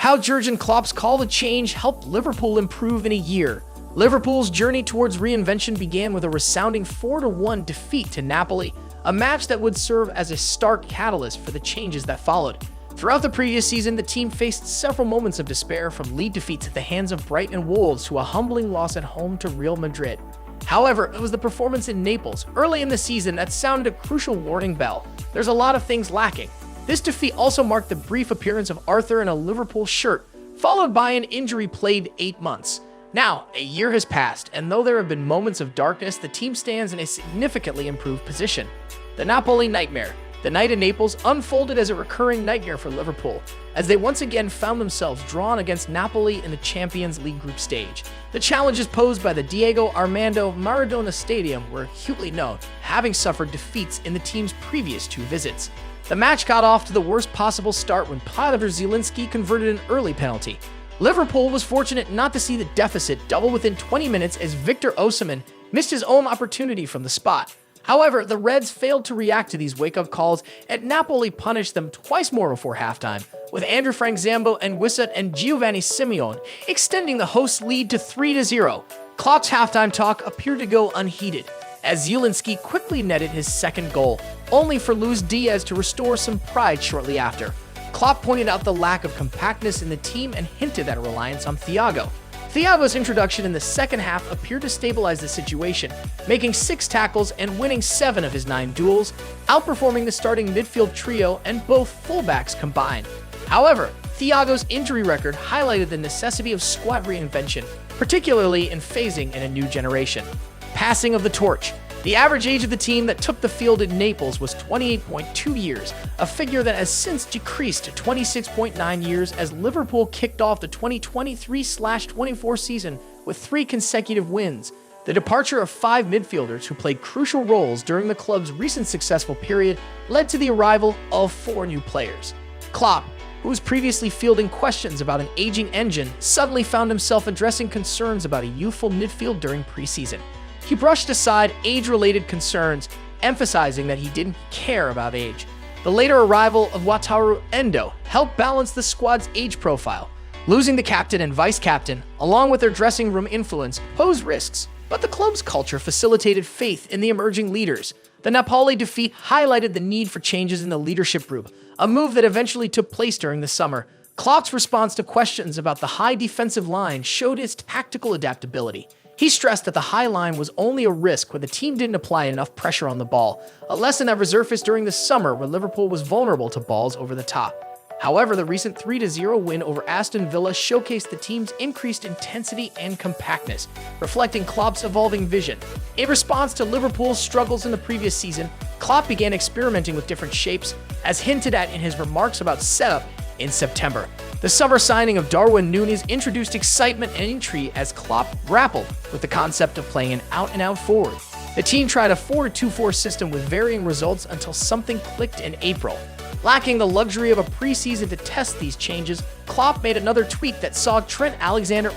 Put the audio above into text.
How Jurgen Klopp's call to change helped Liverpool improve in a year. Liverpool's journey towards reinvention began with a resounding 4-1 defeat to Napoli, a match that would serve as a stark catalyst for the changes that followed. Throughout the previous season, the team faced several moments of despair, from lead defeats at the hands of Brighton and Wolves to a humbling loss at home to Real Madrid. However, it was the performance in Naples early in the season that sounded a crucial warning bell. There's a lot of things lacking. This defeat also marked the brief appearance of Arthur in a Liverpool shirt, followed by an injury-plagued 8 months. Now, a year has passed, and though there have been moments of darkness, the team stands in a significantly improved position. The Napoli nightmare. The night in Naples unfolded as a recurring nightmare for Liverpool, as they once again found themselves drawn against Napoli in the Champions League group stage. The challenges posed by the Diego Armando Maradona Stadium were acutely known, having suffered defeats in the team's previous 2 visits. The match got off to the worst possible start when Plea converted an early penalty. Liverpool was fortunate not to see the deficit double within 20 minutes as Victor Osimhen missed his own opportunity from the spot. However, the Reds failed to react to these wake-up calls, and Napoli punished them twice more before halftime, with Andrew Frank Zambo and Wissat and Giovanni Simeone extending the hosts' lead to 3-0. Klopp's halftime talk appeared to go unheeded, as Zielinski quickly netted his second goal, only for Luis Diaz to restore some pride shortly after. Klopp pointed out the lack of compactness in the team and hinted at a reliance on Thiago. Thiago's introduction in the second half appeared to stabilize the situation, making 6 tackles and winning 7 of his 9 duels, outperforming the starting midfield trio and both fullbacks combined. However, Thiago's injury record highlighted the necessity of squad reinvention, particularly in phasing in a new generation. Passing of the torch. The average age of the team that took the field in Naples was 28.2 years, a figure that has since decreased to 26.9 years as Liverpool kicked off the 2023/24 season with 3 consecutive wins. The departure of 5 midfielders who played crucial roles during the club's recent successful period led to the arrival of 4 new players. Klopp, who was previously fielding questions about an aging engine, suddenly found himself addressing concerns about a youthful midfield during preseason. He brushed aside age-related concerns, emphasizing that he didn't care about age. The later arrival of Wataru Endo helped balance the squad's age profile. Losing the captain and vice-captain, along with their dressing room influence, posed risks, but the club's culture facilitated faith in the emerging leaders. The Napoli defeat highlighted the need for changes in the leadership group, a move that eventually took place during the summer. Klopp's response to questions about the high defensive line showed his tactical adaptability. He stressed that the high line was only a risk when the team didn't apply enough pressure on the ball, a lesson that resurfaced during the summer when Liverpool was vulnerable to balls over the top. However, the recent 3-0 win over Aston Villa showcased the team's increased intensity and compactness, reflecting Klopp's evolving vision. In response to Liverpool's struggles in the previous season, Klopp began experimenting with different shapes, as hinted at in his remarks about setup in September. The summer signing of Darwin Núñez introduced excitement and intrigue as Klopp grappled with the concept of playing an out-and-out forward. The team tried a 4-2-4 system with varying results until something clicked in April. Lacking the luxury of a preseason to test these changes, Klopp made another tweak that saw Trent Alexander-Arnold